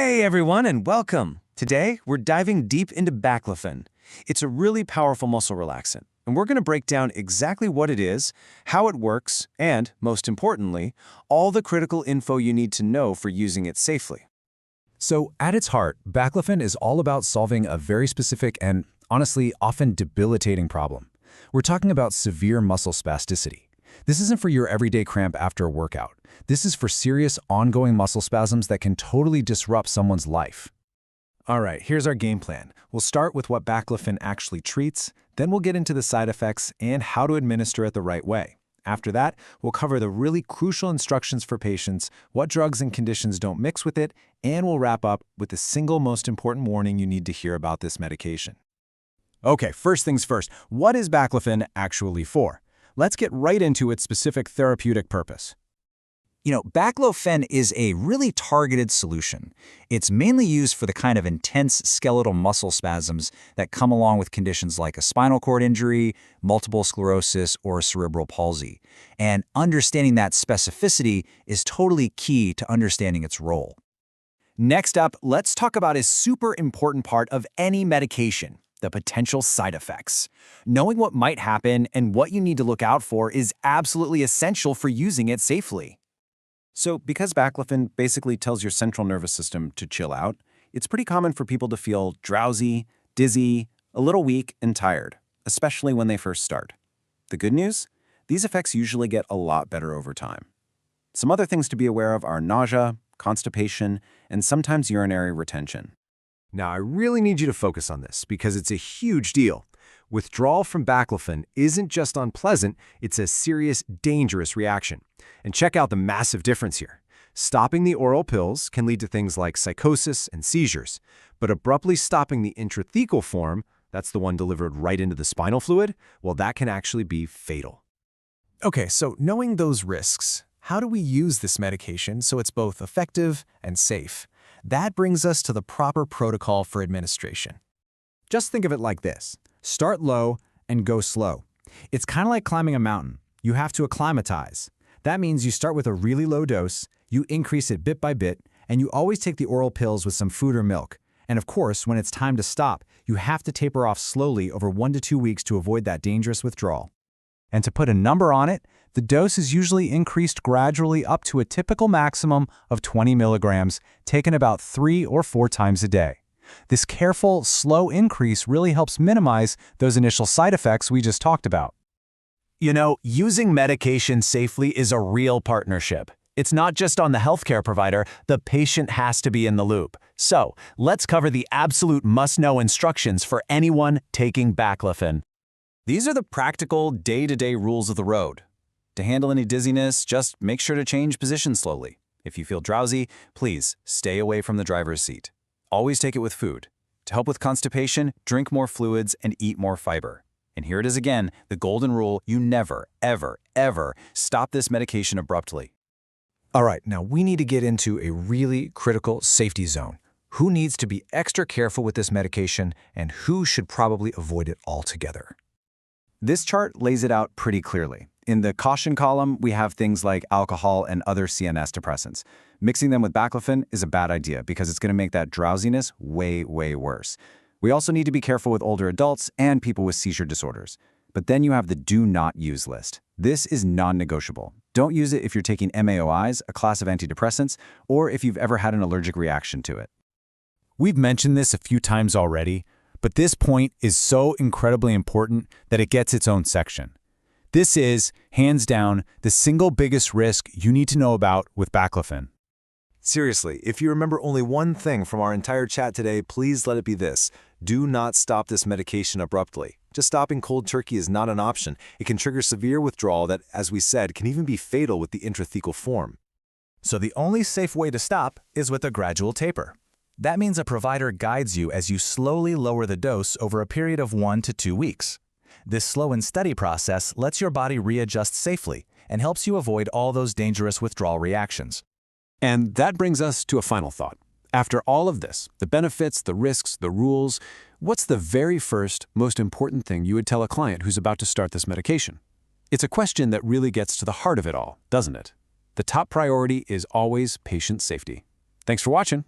Hey everyone and welcome! Today, we're diving deep into Baclofen. It's a really powerful muscle relaxant, and we're going to break down exactly what it is, how it works, and, most importantly, all the critical info you need to know for using it safely. So, at its heart, Baclofen is all about solving a very specific and, honestly, often debilitating problem. We're talking about severe muscle spasticity. This isn't for your everyday cramp after a workout. This is for serious, ongoing muscle spasms that can totally disrupt someone's life. All right, here's our game plan. We'll start with what Baclofen actually treats, then we'll get into the side effects and how to administer it the right way. After that, we'll cover the really crucial instructions for patients, what drugs and conditions don't mix with it, and we'll wrap up with the single most important warning you need to hear about this medication. Okay, first things first, what is Baclofen actually for? Let's get right into its specific therapeutic purpose. Baclofen is a really targeted solution. It's mainly used for the kind of intense skeletal muscle spasms that come along with conditions like a spinal cord injury, multiple sclerosis, or cerebral palsy. And understanding that specificity is totally key to understanding its role. Next up, let's talk about a super important part of any medication, the potential side effects. Knowing what might happen and what you need to look out for is absolutely essential for using it safely. So, because Baclofen basically tells your central nervous system to chill out, it's pretty common for people to feel drowsy, dizzy, a little weak, and tired, especially when they first start. The good news? These effects usually get a lot better over time. Some other things to be aware of are nausea, constipation, and sometimes urinary retention. Now, I really need you to focus on this because it's a huge deal. Withdrawal from Baclofen isn't just unpleasant, it's a serious, dangerous reaction. And check out the massive difference here. Stopping the oral pills can lead to things like psychosis and seizures, but abruptly stopping the intrathecal form, that's the one delivered right into the spinal fluid, well, that can actually be fatal. Okay, so knowing those risks, how do we use this medication so it's both effective and safe? That brings us to the proper protocol for administration. Just think of it like this. Start low and go slow. It's kind of like climbing a mountain. You have to acclimatize. That means you start with a really low dose, you increase it bit by bit, and you always take the oral pills with some food or milk. And of course, when it's time to stop, you have to taper off slowly over 1 to 2 weeks to avoid that dangerous withdrawal. And to put a number on it, the dose is usually increased gradually up to a typical maximum of 20 milligrams, taken about 3 or 4 times a day. This careful, slow increase really helps minimize those initial side effects we just talked about. Using medication safely is a real partnership. It's not just on the healthcare provider, the patient has to be in the loop. So, let's cover the absolute must-know instructions for anyone taking Baclofen. These are the practical, day-to-day rules of the road. To handle any dizziness, just make sure to change position slowly. If you feel drowsy, please stay away from the driver's seat. Always take it with food. To help with constipation, drink more fluids and eat more fiber. And here it is again, the golden rule: you never, ever, ever stop this medication abruptly. All right, now we need to get into a really critical safety zone. Who needs to be extra careful with this medication and who should probably avoid it altogether? This chart lays it out pretty clearly. In the caution column, we have things like alcohol and other CNS depressants. Mixing them with Baclofen is a bad idea because it's going to make that drowsiness way, way worse. We also need to be careful with older adults and people with seizure disorders. But then you have the do not use list. This is non-negotiable. Don't use it if you're taking MAOIs, a class of antidepressants, or if you've ever had an allergic reaction to it. We've mentioned this a few times already, but this point is so incredibly important that it gets its own section. This is, hands down, the single biggest risk you need to know about with Baclofen. Seriously, if you remember only one thing from our entire chat today, please let it be this. Do not stop this medication abruptly. Just stopping cold turkey is not an option. It can trigger severe withdrawal that, as we said, can even be fatal with the intrathecal form. So the only safe way to stop is with a gradual taper. That means a provider guides you as you slowly lower the dose over a period of 1 to 2 weeks. This slow and steady process lets your body readjust safely and helps you avoid all those dangerous withdrawal reactions. And that brings us to a final thought. After all of this, the benefits, the risks, the rules, what's the very first, most important thing you would tell a client who's about to start this medication? It's a question that really gets to the heart of it all, doesn't it? The top priority is always patient safety. Thanks for watching.